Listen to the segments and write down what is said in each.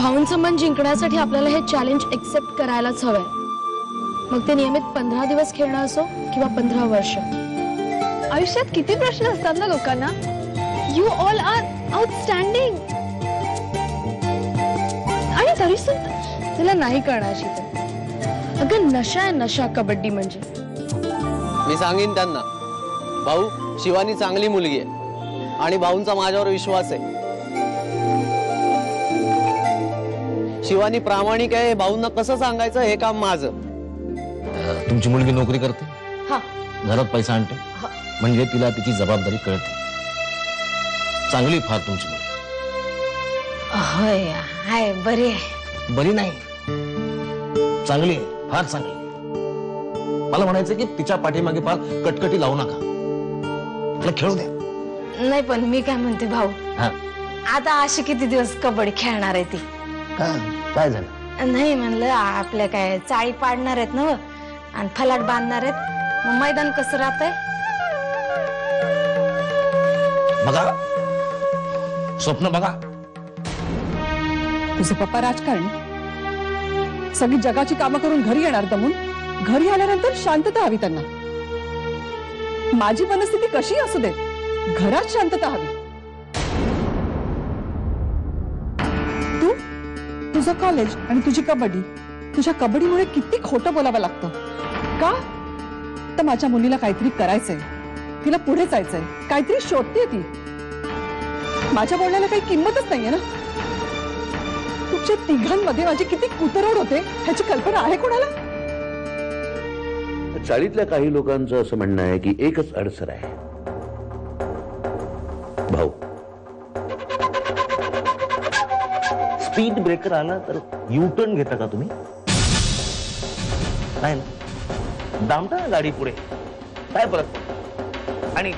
भाऊंचं मन जिंकण्यासाठी आपल्याला हे चॅलेंज एक्सेप्ट करायलाच हवंय. मग ते नियमित 15 दिवस खेळणं असो किंवा 15 वर्ष. आयुष्यात किती प्रश्न असतात ना लोकांना. You all are outstanding. आणि तरी सुद्धा तुला नाही कळणार शीतल. अगं नशा आहे नशा कबड्डी म्हणजे. मी सांगेन त्यांना, भाऊ शिवानी चांगली मुलगी आहे आणि भाऊंचा माझ्यावर विश्वास आहे. शिवानी प्रामाणिक आहे, भाऊंना कसं सांगायचं हे काम माझं. तुमची मुलगी नोकरी करते, हा घरात पैसा आणते, म्हणजे तिला तिची जबाबदारी कळते. चांगली फार तुमची मुलगी. होय हाय बरी आहे. बरी नाही, चांगली आहे, फार चांगली. मला म्हणायचं की तिच्या पाठीमागे फार कटकटी लावू नका, तिला खेळू द्या. नाही पण मी काय म्हणते भाऊ, हा आता अशी किती दिवस कबड्डी खेळणार आहे ती. काय झालं? नाही म्हणलं आपल्या काय चाळी पाडणार आहेत ना आणि फलाट बांधणार आहेत, मग मैदान कसं राहतंय. बघा स्वप्न बघा. तुझे पप्पा राजकारणी, सगळी जगाची कामं करून घरी येणार दमून. घरी आल्यानंतर शांतता हवी त्यांना. माझी परिस्थिती कशी असू दे, घरात शांतता हवी. तू तुझं कॉलेज आणि तुझी कबड्डी, तुझ्या कबड्डीमुळे किती खोटं बोलावं लागतं. का तर माझ्या मुलीला काहीतरी करायचंय, तिला पुढे जायचंय, काहीतरी शोधते ती. माझ्या बोलण्याला काही किंमतच नाहीये ना. तुमच्या तिघांमध्ये माझी किती कुतरड होते ह्याची कल्पना आहे कोणाला? चाळीतल्या काही लोकांचं असं म्हणणं आहे की एकच अडसर आहे, भाऊ. स्पीड ब्रेकर आला तर यू टर्न घेता का तुम्ही? नाही ना, दामटा ना गाडी पुढे काय परत. आणि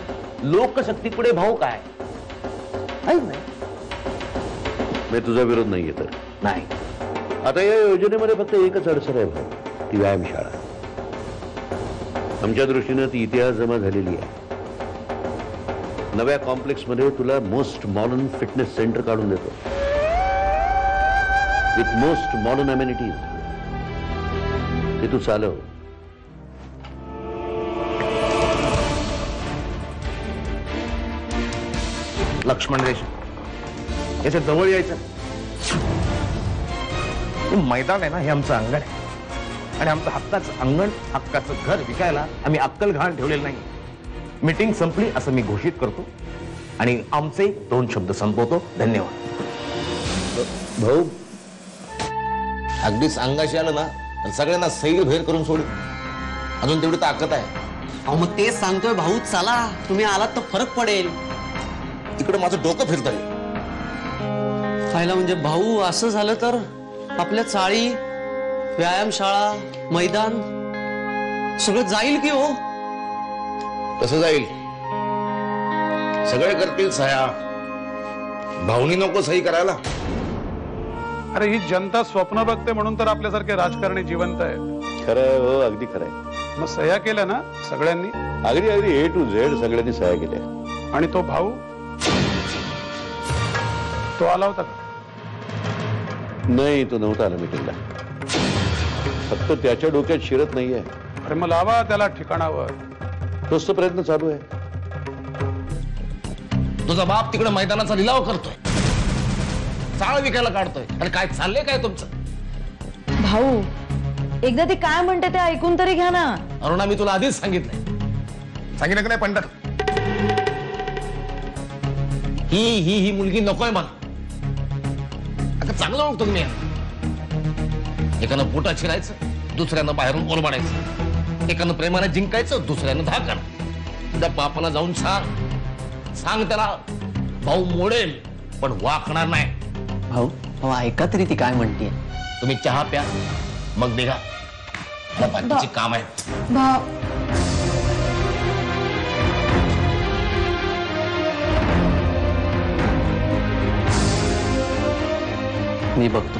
लोकशक्ती पुढे भाऊ काय नाही. मी तुझा विरोध नाहीये तर नाही. आता या योजनेमध्ये फक्त एकच अडसर आहे भाऊ, ती व्यायामशाळा. आमच्या दृष्टीनं ती इतिहास जमा झालेली आहे. नव्या कॉम्प्लेक्समध्ये तुला मोस्ट मॉडर्न फिटनेस सेंटर काढून देतो, विथ मोस्ट मॉडर्न अमेनिटीज. ते तू चालव. लक्ष्मण रेषा याच्या जवळ यायचं. हे मैदान आहे ना, हे आमचं अंगण आहे आणि आमचं हक्काचं अंगण, हक्काचं घर विकायला आम्ही अक्कल घाण ठेवलेलं नाही. मीटिंग संपली असं मी घोषित करतो आणि आमचे 2 शब्द संपवतो. धन्यवाद. भाऊ अगदीच अंगाशी आलं ना आणि सगळ्यांना सैल भेर करून सोड. अजून तेवढी ताकद आहे. अहो मग तेच सांगतोय भाऊ, चला तुम्ही आलात तर फरक पडेल. इकडे माझं डोकं फिरतंय. खायला म्हणजे भाऊ असं झालं तर आपल्या चाळी, व्यायामशाळा, मैदान सगळं जाईल की हो? कसं जाईल? सगळे करतील सह्या, भाऊनी नको सही करायला. अरे ही जनता स्वप्न बघते म्हणून तर आपल्यासारखे राजकारणी जिवंत आहेत. खरंय हो, अगदी खरंय. मग सह्या केल्या ना सगळ्यांनी? अगदी अगदी A to Z सगळ्यांनी सह्या केल्या. आणि तो भाऊ, तो आला होता का? नाही, तो नव्हता आला मीटिंगला. फक्त त्याच्या डोक्यात शिरत नाहीये. अरे मग लावा त्याला ठिकाणावर. तोच तो प्रयत्न चालू आहे. तुझा बाप तिकडे मैदानाचा लिलाव करतोय, चाळ विकायला काढतोय. आणि काय चाललंय काय तुमचं? भाऊ एकदा ते काय म्हणते ते ऐकून तरी घ्या ना. अरुणा, मी तुला आधीच सांगितलं की नाही पंढर? ही मुलगी नकोय मला. आता चांगलं ओळखतो मी. एकानं पोटात शिरायचं, दुसऱ्यानं बाहेरून ओरबाडायचं. एकानं प्रेमाने जिंकायचं, दुसऱ्यानं धाकण. त्या बापाला जाऊन सांग त्याला, भाऊ मोडेल पण वाकणार नाही. भाऊ भाऊ ऐका तरी ती काय म्हणते. तुम्ही चहा प्या मग निघा, मला बाकीची काम आहे. मी बघतो.